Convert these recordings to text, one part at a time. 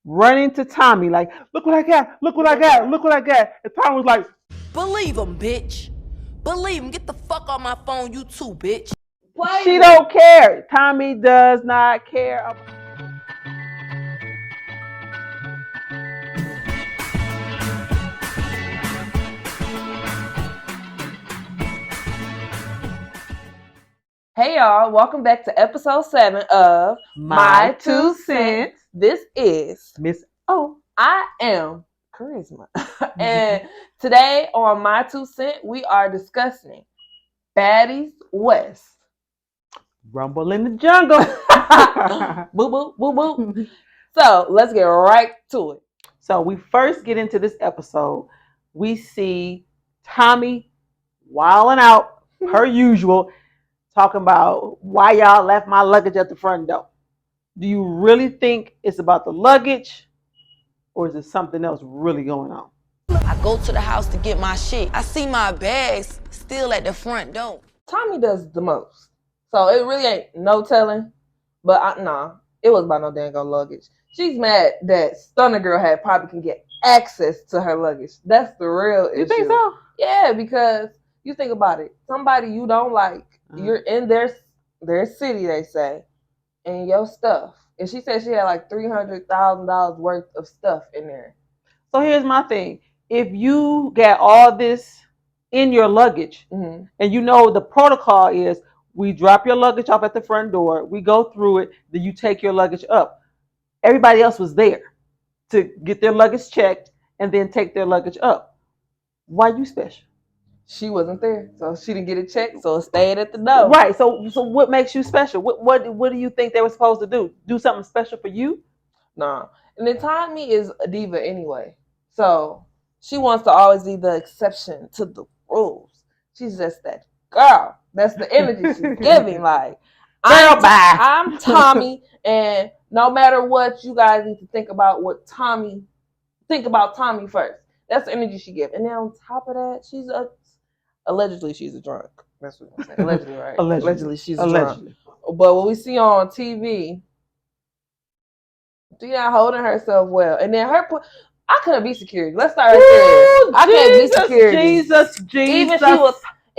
running to Tommy like, look what I got, look what I got, look what I got. And Tommy was like, believe him, bitch. Believe him. Get the fuck on my phone, you too, bitch. she don't care. Tommy does not care. Hey y'all, welcome back to episode 7 of My 2 cents. This is Miss O. I am Charisma. And today on My 2 Cent, we are discussing Baddies West. Rumble in the jungle. Boo boo, boo boo. So let's get right to it. So we first get into this episode. We see Tommy wilding out, per usual, talking about why y'all left my luggage at the front door. Do you really think it's about the luggage, or is it something else really going on? I go to the house to get my shit. I see my bags still at the front door. Tommy does the most. So it really ain't no telling. But it was about no dang on luggage. She's mad that Stunner Girl probably can get access to her luggage. That's the real issue. You think so? Yeah, because you think about it. Somebody you don't like, you're in their city, they say, and your stuff. And she said she had like $300,000 worth of stuff in there. So here's my thing. If you got all this in your luggage, and you know the protocol is we drop your luggage off at the front door, we go through it, then you take your luggage up. Everybody else was there to get their luggage checked and then take their luggage up. Why you special? She wasn't there, so she didn't get it checked, so it stayed at the door. Right. So what makes you special? What do you think they were supposed to do? Do something special for you? Nah. And then Tommy is a diva anyway. So she wants to always be the exception to the rules. She's just that girl. That's the energy she's giving. Like, I'm Tommy, and no matter what, you guys need to think about Tommy first. That's the energy she gives. And then on top of that, allegedly she's a drunk. That's what I'm saying. Allegedly, right? Allegedly she's a drunk. But what we see on TV, she's not holding herself well. And then I couldn't be security. Let's start right there. I can't be security. Jesus. Even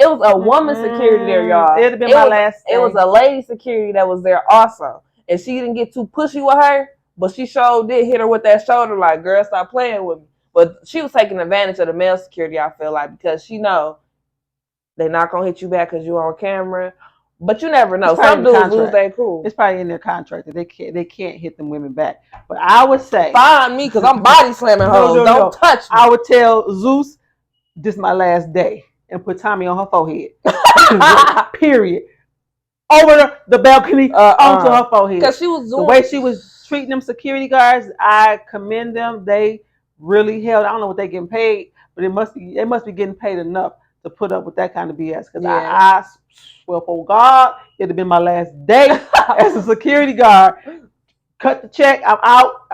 it was a woman security there, y'all. It'd have been my last thing. It was a lady security that was there also. And she didn't get too pushy with her, but she sure did hit her with that shoulder like, girl, stop playing with me. But she was taking advantage of the male security, I feel like, because she know they're not going to hit you back because you're on camera. But you never know. Some dudes lose their cool. It's probably in their contract that they can't hit them women back. But I would say, find me because I'm body slamming hoes. Don't touch me. I would tell Zeus, this is my last day, and put Tommy on her forehead. Period. Over the balcony onto her forehead. Because she was the way she was treating them security guards. I commend them. They really held. I don't know what they're getting paid, but they must be getting paid enough to put up with that kind of BS. Because I swear for God, it'd have been my last day as a security guard. Cut the check. I'm out.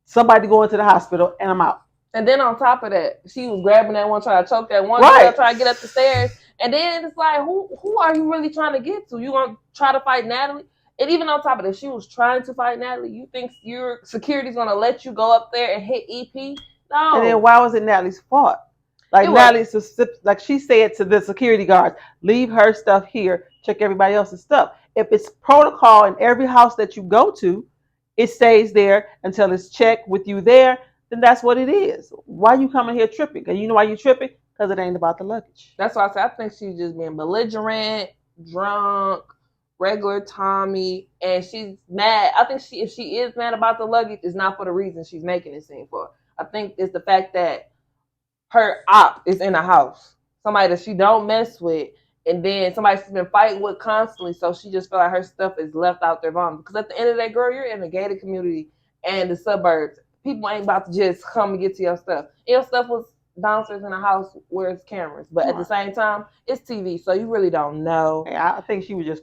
Somebody go into the hospital, and I'm out. And then on top of that, she was grabbing that one, trying to choke that one girl, trying to get up the stairs. And then it's like, who are you really trying to get to? You gonna try to fight Natalie? And even on top of that, she was trying to fight Natalie. You think your security's gonna let you go up there and hit EP? No. And then why was it Natalie's fault? Like Natalie's, like she said to the security guards, leave her stuff here, check everybody else's stuff. If it's protocol in every house that you go to, it stays there until it's checked with you there, then that's what it is. Why you coming here tripping? And you know why you tripping? Because it ain't about the luggage. That's why I said I think she's just being belligerent, drunk, regular Tommy, and she's mad. I think if she is mad about the luggage, it's not for the reason she's making it seem for. I think it's the fact that her op is in the house, somebody that she don't mess with, and then somebody she's been fighting with constantly, so she just feel like her stuff is left out there wrong. Because at the end of that, girl, you're in a gated community and the suburbs. People ain't about to just come and get to your stuff. Your stuff was downstairs in the house where it's cameras, but at the same time, it's TV, so you really don't know. I think she was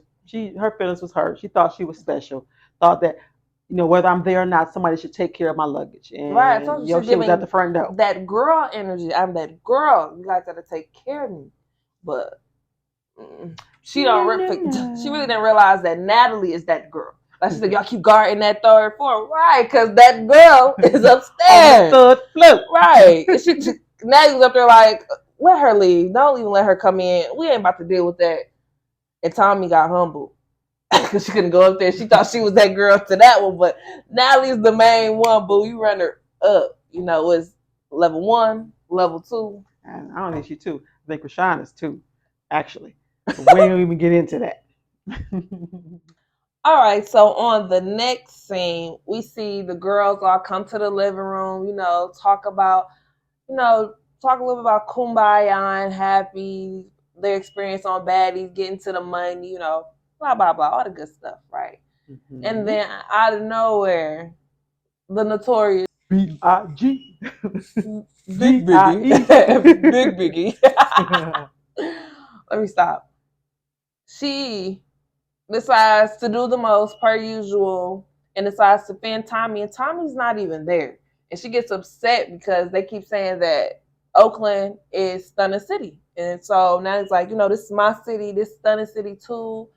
her feelings was hurt. She thought she was special. Thought that, whether I'm there or not, somebody should take care of my luggage. And right, so your shit was at the front door. That girl energy. I'm that girl. You guys gotta take care of me. But she really didn't realize that Natalie is that girl. Like she said, y'all keep guarding that third floor. Right, because that girl is On upstairs. the third floor. Right. And she Natalie's up there like, let her leave. Don't even let her come in. We ain't about to deal with that. And Tommy got humbled. Because she couldn't go up there. She thought she was that girl to that one. But Natalie's the main one, boo. You run her up. You know, it was level 1, level 2. And I don't think she 2. I think Rashawn is 2, actually. But we don't even get into that. All right, so on the next scene, we see the girls all come to the living room, you know, talk a little bit about kumbaya and happy, their experience on Baddies, getting to the money, you know, blah, blah, blah, all the good stuff, right? Mm-hmm. And then out of nowhere, the notorious B.I.G. Big Biggie. Big Biggie. Let me stop. She decides to do the most per usual and decides to offend Tommy, and Tommy's not even there. And she gets upset because they keep saying that Oakland is Stunning City. And so now it's like, you know, this is my city, this is Stunning City too.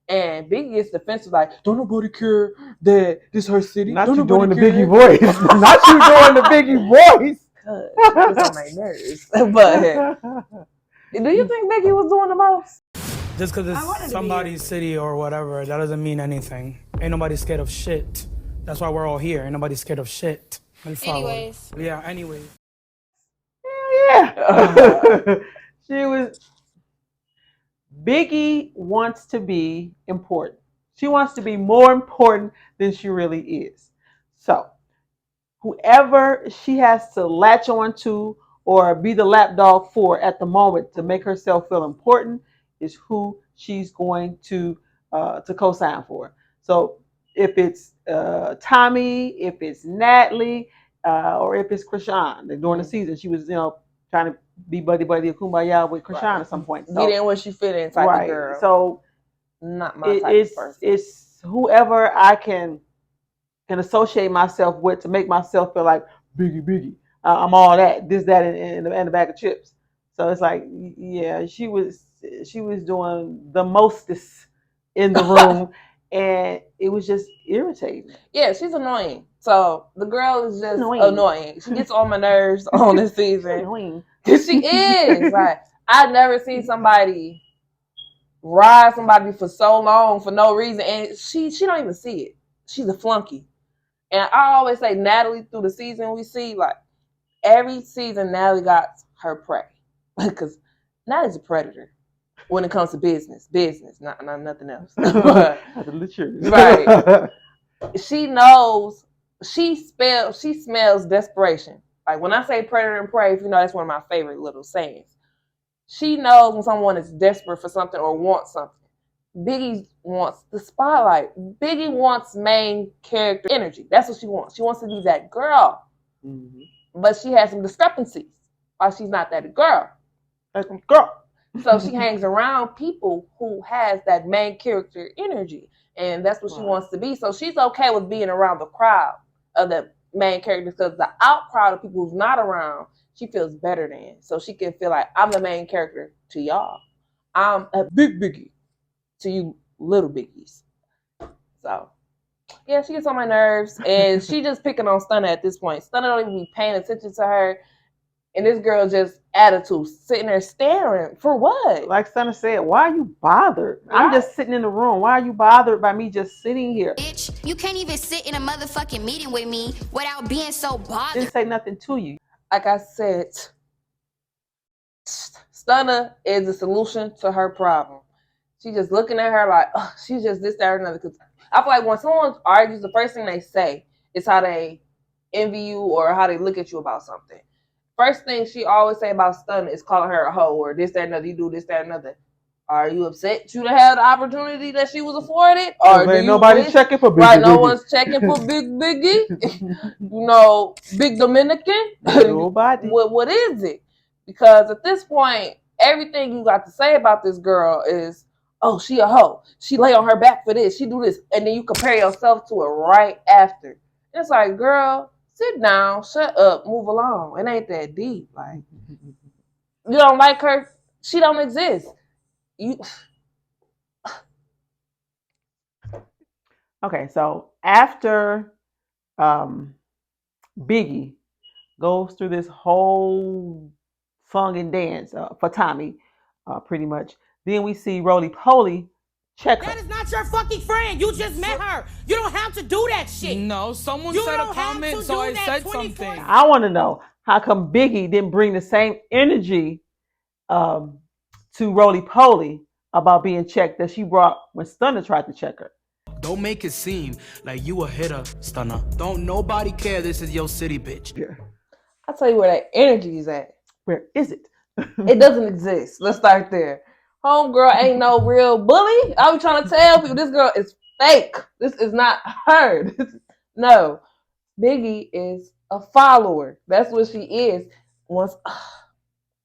And Biggie gets defensive, like, don't nobody care that this is her city. Not don't you nobody doing care. the Biggie voice. Not you doing the Biggie voice. It's on my nerves. But do you think Biggie was doing the most? Just because it's somebody's city or whatever, that doesn't mean anything. Ain't nobody scared of shit. That's why we're all here. Ain't nobody scared of shit. Anyways. Yeah, anyways. Yeah. She was. Biggie wants to be important. She wants to be more important than she really is. So, whoever she has to latch on to or be the lapdog for at the moment to make herself feel important is who she's going to co-sign for. So if it's Tommy, if it's Natalie, or if it's Krishan, during the season she was trying to be buddy or kumbaya with Krishan at some point. So, get in where she fit in type of girl. So not my type of person. It's whoever I can associate myself with to make myself feel like Biggie. I'm all that, this, that, and the bag of chips. So it's like, yeah, she was doing the mostest in the room, and it was just irritating. Yeah, she's annoying. So the girl is just annoying. She gets on my nerves on this season. Annoying. She is. Like, I've never seen somebody ride somebody for so long for no reason, and she don't even see it. She's a flunky. And I always say Natalie through the season we see, like, every season Natalie got her prey. Because Natalie's a predator when it comes to business, not nothing else. Right. She knows, she smells desperation. Like, when I say predator and prey, if you know, that's one of my favorite little sayings. She knows when someone is desperate for something or wants something. Biggie wants the spotlight. Biggie wants main character energy. That's what she wants. She wants to be that girl. Mm-hmm. But she has some discrepancies. Why she's not that girl. So she hangs around people who has that main character energy. And that's what she wants to be. So she's okay with being around the crowd of the main characters, because the out crowd of people who's not around, she feels better than. So she can feel like, I'm the main character to y'all. I'm a big Biggie to you little biggies. So, yeah, she gets on my nerves, and she just picking on Stunner at this point. Stunner don't even be paying attention to her, and this girl just attitude, sitting there staring. For what? Like Stunner said, why are you bothered? Right? I'm just sitting in the room. Why are you bothered by me just sitting here? Bitch, you can't even sit in a motherfucking meeting with me without being so bothered. Didn't say nothing to you. Like I said, Stunner is the solution to her problem. She's just looking at her like, oh, she's just this, that, or another. Because I feel like when someone argues, the first thing they say is how they envy you or how they look at you about something. First thing she always say about Stunner is calling her a hoe or this, that, another. You do this, that, another. Are you upset you to have the opportunity that she was afforded? Or ain't nobody checking for Biggie? Right, no one's checking for Big Biggie. You know, Big Dominican. Nobody. What is it? Because at this point, everything you got to say about this girl is, oh, she a hoe. She lay on her back for this. She do this. And then you compare yourself to it right after. It's like, girl, sit down, shut up, move along. It ain't that deep. Like, you don't like her, she don't exist. Okay, so after um, Biggie goes through this whole song and dance for Tommy, pretty much. Then we see Roly Poly check her. That is not your fucking friend. You just met her. You don't have to do that shit. No, someone You said a don't have comment, to so do I that said 24 something. I want to know how come Biggie didn't bring the same energy um, to Roly Poly about being checked that she brought when Stunner tried to check her. Don't make it seem like you a hitter, Stunner. Don't nobody care this is your city, bitch. Yeah. I'll tell you where that energy is at. Where is it? It doesn't exist. Let's start there. Homegirl ain't no real bully. I was trying to tell people this girl is fake. This is not her. No. Biggie is a follower. That's what she is. Once I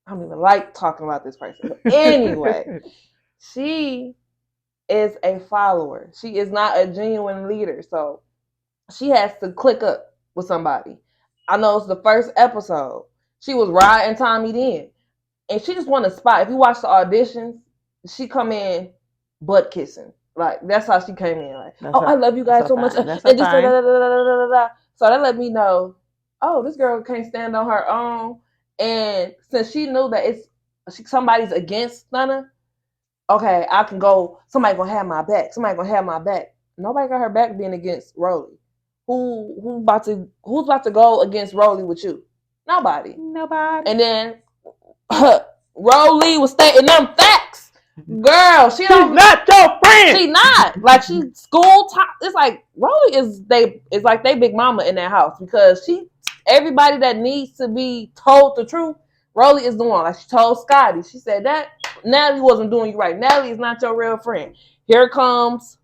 don't even like talking about this person. But anyway, she is a follower. She is not a genuine leader. So she has to click up with somebody. I know it's the first episode. She was riding Tommy then. And she just won a spot. If you watch the auditions, she come in butt kissing. Like that's how she came in. Like, I love you guys so much. And just so that let me know, oh, this girl can't stand on her own. And since she knew that somebody's against Stunner, okay, I can go. Somebody gonna have my back. Somebody gonna have my back. Nobody got her back being against Rolly. Who's about to go against Rolly with you? Nobody. And then Rolly was stating them facts. Girl, she's not your friend. She not. Like she school top. It's like Rolly is like they big mama in that house because everybody that needs to be told the truth, Rolly is the one. Like she told Scotty. She said that Natalie wasn't doing you right. Natalie is not your real friend. Here comes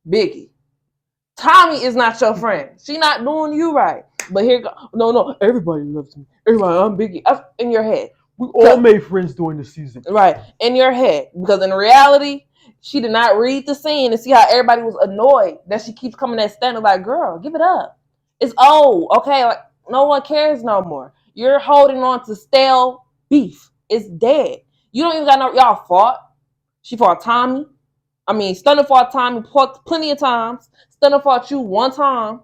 Biggie. Tommy is not your friend. She not doing you right. But here go. No. Everybody loves me. Everybody, I'm Biggie. In your head. We all made friends during the season. Right. In your head. Because in reality, she did not read the scene and see how everybody was annoyed that she keeps coming at Stunner like, girl, give it up. It's old. Okay. Like, no one cares no more. You're holding on to stale beef. It's dead. You don't even got no, y'all fought. She fought Tommy. I mean, Stunner fought Tommy plenty of times. Stunner fought you one time.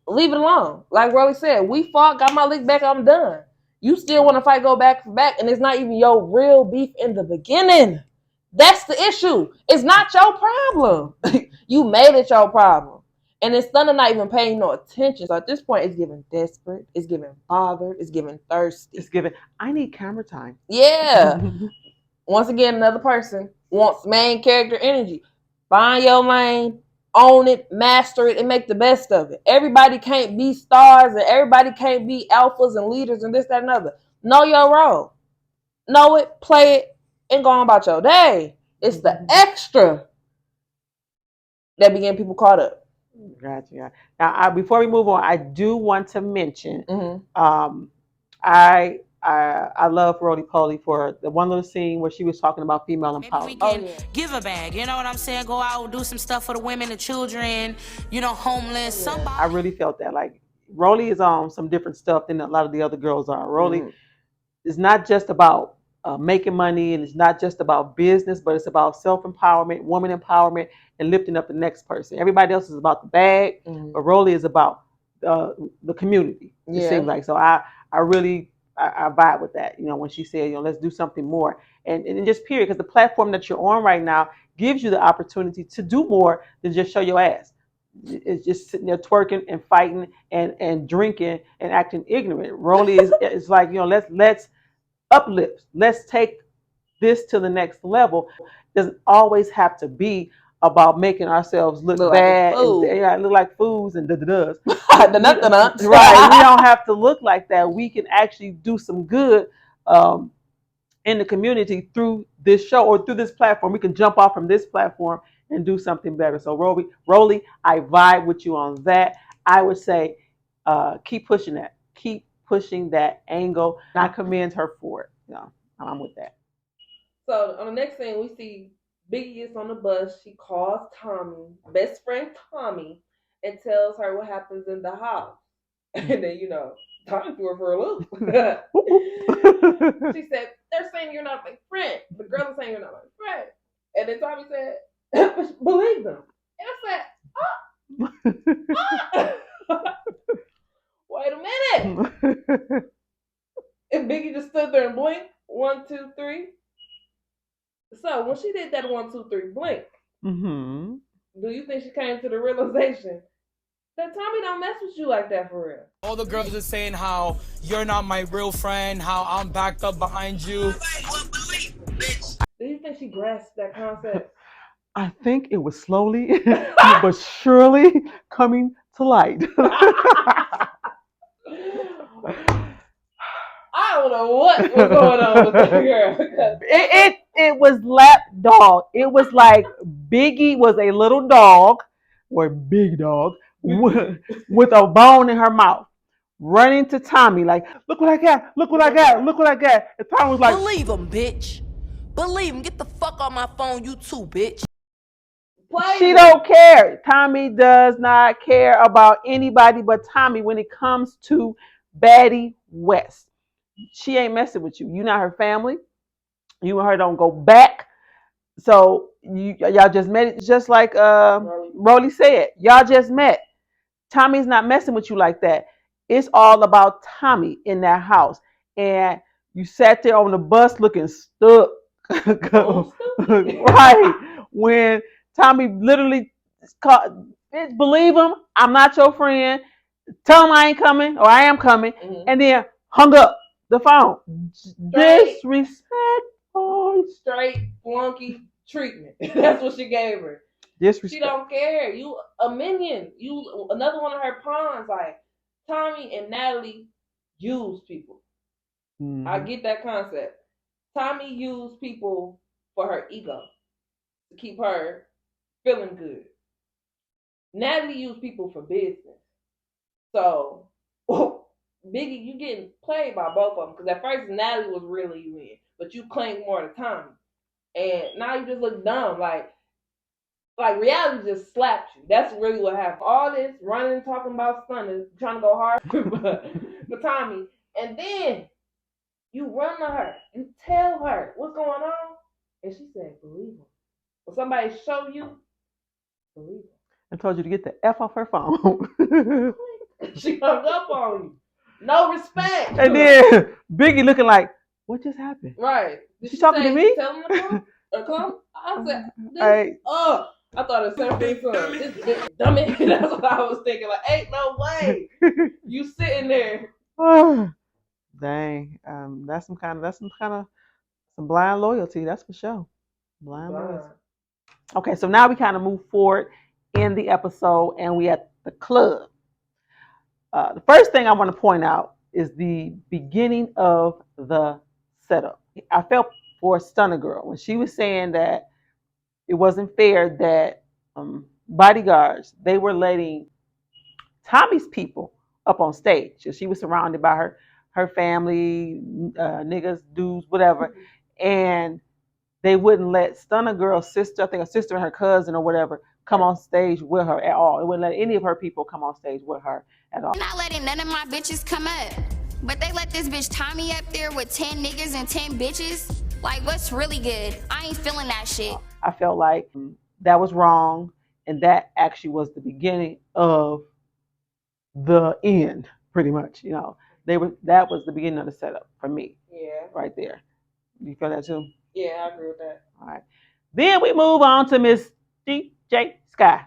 Leave it alone. Like Rolly said, we fought, got my lick back, I'm done. You still want to fight, go back for back, and it's not even your real beef in the beginning. That's the issue. It's not your problem. You made it your problem. And it's Stunner not even paying no attention. So at this point, it's giving desperate, it's giving bothered, it's giving thirsty. It's giving, I need camera time. Yeah. Once again, another person wants main character energy. Find your lane, own it, master it, and make the best of it. Everybody can't be stars and everybody can't be alphas and leaders and this, that, and other. Know your role. Know it, play it, and go on about your day. It's the extra that be getting people caught up. Gotcha. Now, before we move on, I do want to mention, I love Roly Poly for the one little scene where she was talking about female empowerment. Maybe we can give a bag, you know what I'm saying? Go out and do some stuff for the women, the children, homeless, somebody. I really felt that. Like, Roly is on some different stuff than a lot of the other girls are. Roly is not just about making money, and it's not just about business, but it's about self-empowerment, woman empowerment, and lifting up the next person. Everybody else is about the bag, but Roly is about the community. It seems like. So I really vibe with that. When she said, let's do something more, and just period, because the platform that you're on right now gives you the opportunity to do more than just show your ass. It's just sitting there twerking and fighting and drinking and acting ignorant. Roly is like, let's uplift. Let's take this to the next level. It doesn't always have to be about making ourselves look bad and look like fools and da-da-das. Right. We don't have to look like that. We can actually do some good in the community through this show or through this platform. We can jump off from this platform and do something better. So Roly, I vibe with you on that. I would say keep pushing that. Keep pushing that angle. I commend her for it. I'm with that. So on the next thing, we see Biggie is on the bus. She calls Tommy, best friend Tommy, and tells her what happens in the house. And then, Tommy threw her for a loop. She said, they're saying you're not my friend. The girl is saying you're not my friend. And then Tommy said, believe them. And I said, Wait a minute. And Biggie just stood there and blinked. 1, 2, 3. So when she did that 1, 2, 3 blink, Mm-hmm. do you think she came to the realization that Tommy don't mess with you like that for real? All the girls are saying how you're not my real friend, how I'm backed up behind you. Do you think she grasped that concept? I think it was slowly but surely coming to light. I don't know what was going on with that girl. It was lap dog. It was like Biggie was a little dog, or big dog, with a bone in her mouth, running to Tommy like, "Look what I got! Look what I got! Look what I got!" And Tommy was like, Believe him, bitch. Believe him. Get the fuck on my phone, you too, bitch. she don't care. Tommy does not care about anybody but Tommy when it comes to Baddies West. She ain't messing with you. You not her family. You and her don't go back. So y'all just met it, just like Rolly said. Y'all just met. Tommy's not messing with you like that. It's all about Tommy in that house. And you sat there on the bus looking stuck. Right. When Tommy literally called, believe him, I'm not your friend. Tell him I ain't coming or I am coming. Mm-hmm. And then hung up the phone. Disrespectful. Straight flunky treatment. That's what she gave her. Disrespect. She don't care. You a minion. You another one of her pawns. Like Tommy and Natalie use people. Mm-hmm. I get that concept. Tommy used people for her ego to keep her feeling good. Natalie used people for business. So Biggie, you getting played by both of them because at first Natalie was really you in, but you claimed more to Tommy, and now you just look dumb. Like reality just slapped you. That's really what happened. All this running, talking about stunning, trying to go hard for Tommy, and then you run to her, you tell her what's going on, and she said, "Believe him." When somebody show you, believe him. I told you to get the F off her phone. She hung up on you. No respect. And then Biggie looking like, what just happened? Right. Did she talking to me? Tell him to come or come? I said, I thought it was something son. This dummy. That's what I was thinking. Like, ain't no way. You sitting there. Dang. That's some kind of blind loyalty. That's for sure. Blind loyalty. Okay, so now we kind of move forward in the episode, and we at the club. The first thing I want to point out is the beginning of the setup. I felt for Stunner Girl when she was saying that it wasn't fair that bodyguards, they were letting Tommy's people up on stage. She was surrounded by her family, niggas, dudes, whatever, and they wouldn't let Stunner Girl's sister, I think a sister and her cousin or whatever, come on stage with her at all. It wouldn't let any of her people come on stage with her at all. I'm not letting none of my bitches come up. But they let this bitch Tommy up there with 10 niggas and 10 bitches. Like, what's really good? I ain't feeling that shit. I felt like that was wrong. And that actually was the beginning of the end, pretty much. You know, that was the beginning of the setup for me. Yeah. Right there. You feel that too? Yeah, I agree with that. All right. Then we move on to Miss DJ Sky.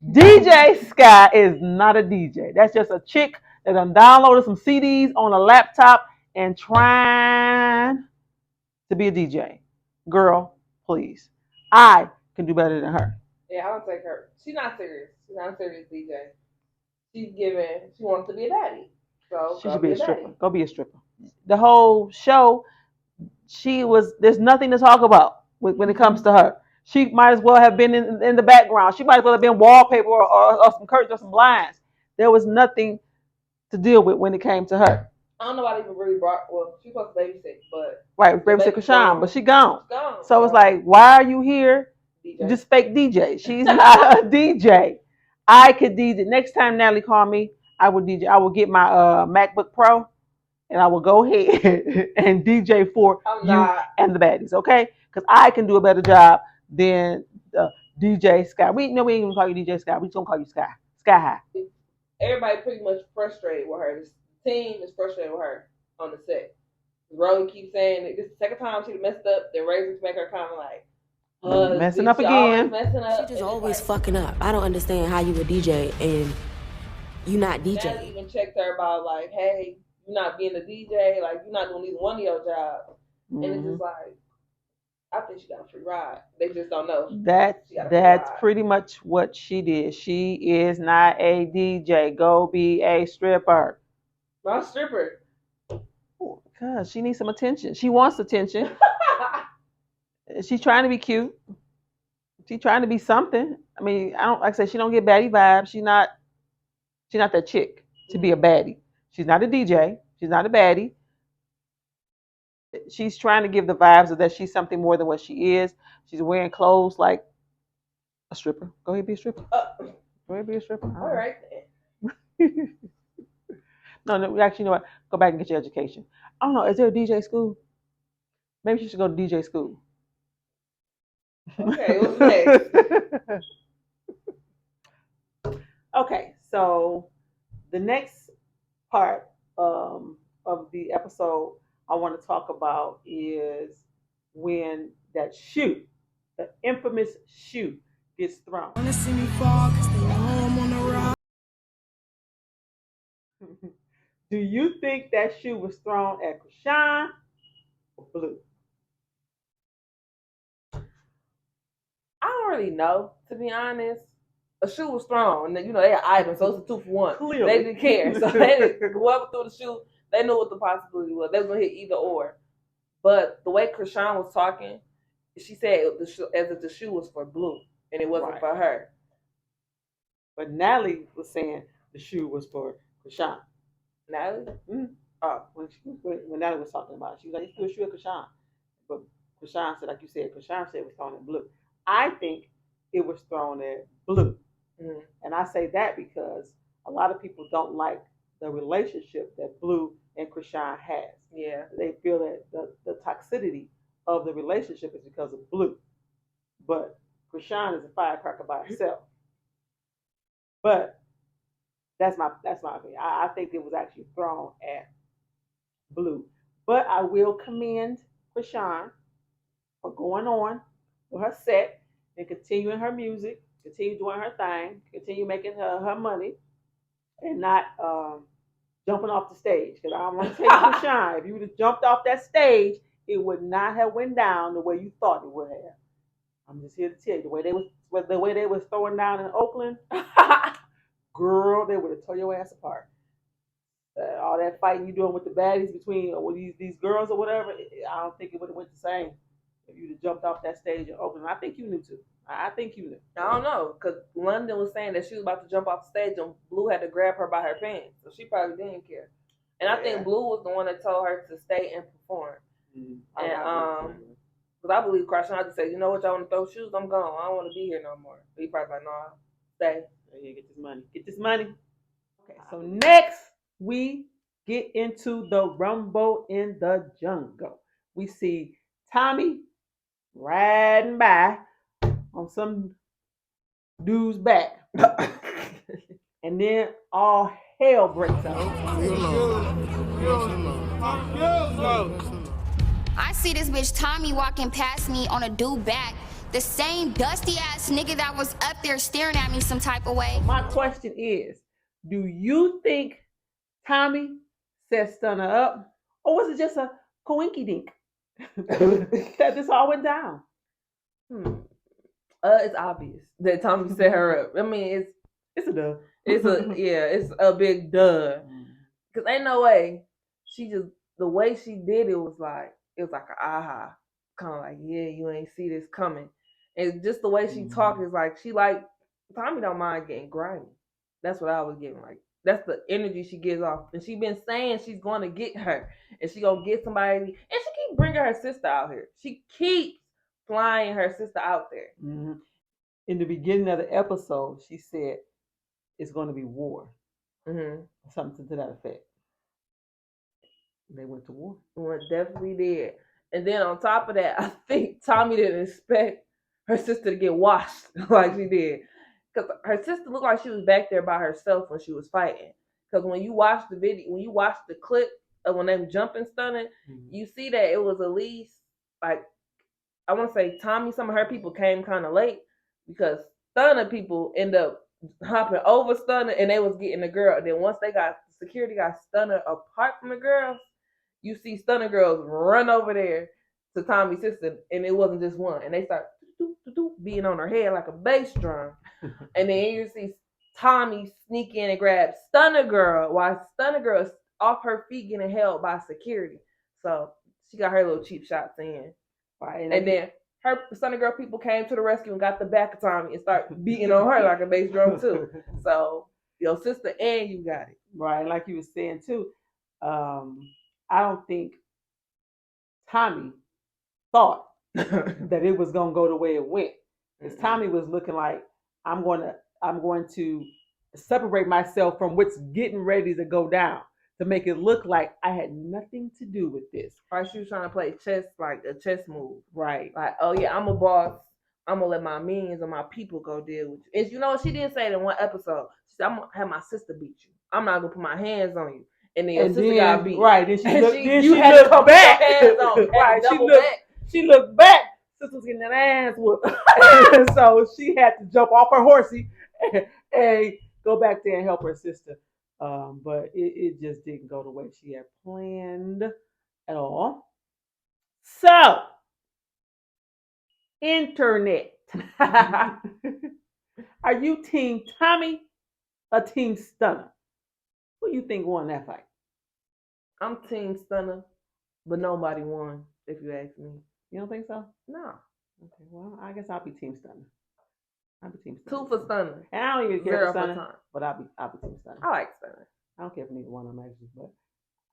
DJ Sky is not a DJ. That's just a chick that done downloaded some CDs on a laptop and trying to be a DJ. Girl, please. I can do better than her. Yeah, I don't take her. She's not serious. She's not a serious DJ. She wants to be a baddie. So she should be a stripper. Go be a stripper. The whole show, there's nothing to talk about when it comes to her. She might as well have been in the background. She might as well have been wallpaper or some curtains or some blinds. There was nothing to deal with when it came to her. I don't know why they even really brought. Well, she supposed to babysit, but right, babysit Krishan, but she gone. So it's like, why are you here? DJ. Just fake DJ. She's not a DJ. I could DJ. Next time Natalie call me, I will DJ. I will get my MacBook Pro, and I will go ahead and DJ for you and the baddies. Okay, because I can do a better job than DJ Sky. We ain't even call you DJ Sky. We just gonna call you Sky. Sky High. Everybody pretty much frustrated with her. This team is frustrated with her on the set. Roly keeps saying that this is the second time she messed up. Then Razors make her kind of like messing up again. Messing up. She just always fucking up. I don't understand how you a DJ and you not DJ. Dad even checked her about like, hey, you're not being a DJ. Like you're not doing either one of your jobs. And it's just like, I think she got a free ride. They just don't know. That's pretty much what she did. She is not a DJ. Go be a stripper. Not a stripper. Because she needs some attention. She wants attention. She's trying to be cute. She's trying to be something. I mean, I don't like I said, she don't get baddie vibes. She's not that chick to be a baddie. She's not a DJ. She's not a baddie. She's trying to give the vibes of that she's something more than what she is. She's wearing clothes like a stripper. Go ahead, be a stripper. Go ahead, be a stripper. All right. No, actually, you know what? Go back and get your education. I don't know. Is there a DJ school? Maybe she should go to DJ school. Okay, what's next? Okay, so the next part of the episode I want to talk about is when that shoe, the infamous shoe, gets thrown. Do you think that shoe was thrown at Krishan or Blue? I don't really know, to be honest. A shoe was thrown, and you know they had items, so it's a 2 for 1. Clearly. They didn't care, so whoever threw the shoe, they knew what the possibility was. They was gonna hit either or. But the way Krishan was talking, she said as if the shoe was for Blue and it wasn't for her. But Natalie was saying the shoe was for Krishan. Natalie? Mm-hmm. When Natalie was talking about it, she was like, "You threw a shoe at Krishan." But Krishan said, like you said, Krishan said it was thrown at Blue. I think it was thrown at Blue. Mm-hmm. And I say that because a lot of people don't like the relationship that Blue and Krishan has. Yeah. They feel that the toxicity of the relationship is because of Blue. But Krishan is a firecracker by herself. But that's my opinion. I think it was actually thrown at Blue. But I will commend Krishan for going on with her set and continuing her music, continue doing her thing, continue making her money, and not jumping off the stage. Because I want to tell you, Krishan, if you would have jumped off that stage, it would not have went down the way you thought it would have. I'm just here to tell you, the way they was throwing down in Oakland, girl, they would have tore your ass apart. All that fighting you doing with the baddies between these girls or whatever, I don't think it would have went the same if you'd have jumped off that stage in Oakland. I think you knew too. I think you knew. I don't know, because London was saying that she was about to jump off the stage and Blue had to grab her by her pants, so she probably didn't care. And I think Blue was the one that told her to stay and perform. Mm-hmm. And because I believe Krishan just said, you know what, y'all want to throw shoes? I'm gone. I don't want to be here no more. But he probably like, no, stay. Yeah, get this money. Get this money. Okay, so next we get into the Rumble in the Jungle. We see Tommy riding by on some dude's back. And then all hell breaks out. I see this bitch Tommy walking past me on a dude back. The same dusty ass nigga that was up there staring at me some type of way. My question is, do you think Tommy set Stunner up? Or was it just a coinky dink that this all went down? It's obvious that Tommy set her up. I mean, it's a duh. It's a big duh. Cause ain't no way the way she did it was like an aha, kind of like, yeah, you ain't see this coming. And just the way she talked is like Tommy don't mind getting grimy. That's what I was getting like. That's the energy she gives off, and she been saying she's going to get her, and she gonna get somebody, and she keep bringing her sister out here. She keeps flying her sister out there. Mm-hmm. In the beginning of the episode, she said it's going to be war, something to that effect. They went to war. Well, definitely did. And then on top of that, I think Tommy didn't expect her sister to get washed like she did. Because her sister looked like she was back there by herself when she was fighting. Because when you watch the video, when you watch the clip of when they were jumping stunning, you see that it was at least like, I want to say Tommy, some of her people came kind of late because Stunner people end up hopping over Stunner and they was getting the girl. And then once security got Stunner apart from the girls, you see Stunner girls run over there to Tommy's sister, and it wasn't just one. And they start beating on her head like a bass drum. And then you see Tommy sneak in and grab Stunner girl while Stunner girl is off her feet getting held by security. So she got her little cheap shots in. Right. And then her Stunner girl people came to the rescue and got the back of Tommy and start beating on her like a bass drum too. So your sister and you got it. Right. Like you were saying too, I don't think Tommy thought that it was gonna go the way it went. Because Tommy was looking like, I'm going to separate myself from what's getting ready to go down to make it look like I had nothing to do with this. Right, she was trying to play chess, like a chess move. Right. Like, oh yeah, I'm a boss. I'm gonna let my minions and my people go deal with you. And you know what she did say in one episode? She said, I'm gonna have my sister beat you. I'm not gonna put my hands on you. And then your sister got beat. Right. Then she looked back. Right. She looked back. Sister's getting that ass whooped. So she had to jump off her horsey and go back there and help her sister. But it just didn't go the way she had planned at all. So, internet. Are you Team Tommy or Team Stunner? Who do you think won that fight? I'm Team Stunner, but nobody won, if you ask me. You don't think so? No. Okay, well, I guess I'll be Team Stunner. I'll be Team Stunner. 2 for Stunner. And I don't even care 0 for Stunner, time. but I'll be Team Stunner. I like Stunner. I don't care for neither one of them actually, but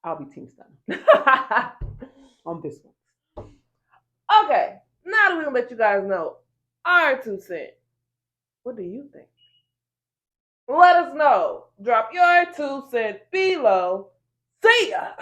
I'll be Team Stunner on this one. Okay, now that we're gonna let you guys know our 2 cents, what do you think? Let us know. Drop your 2 cents below. See ya.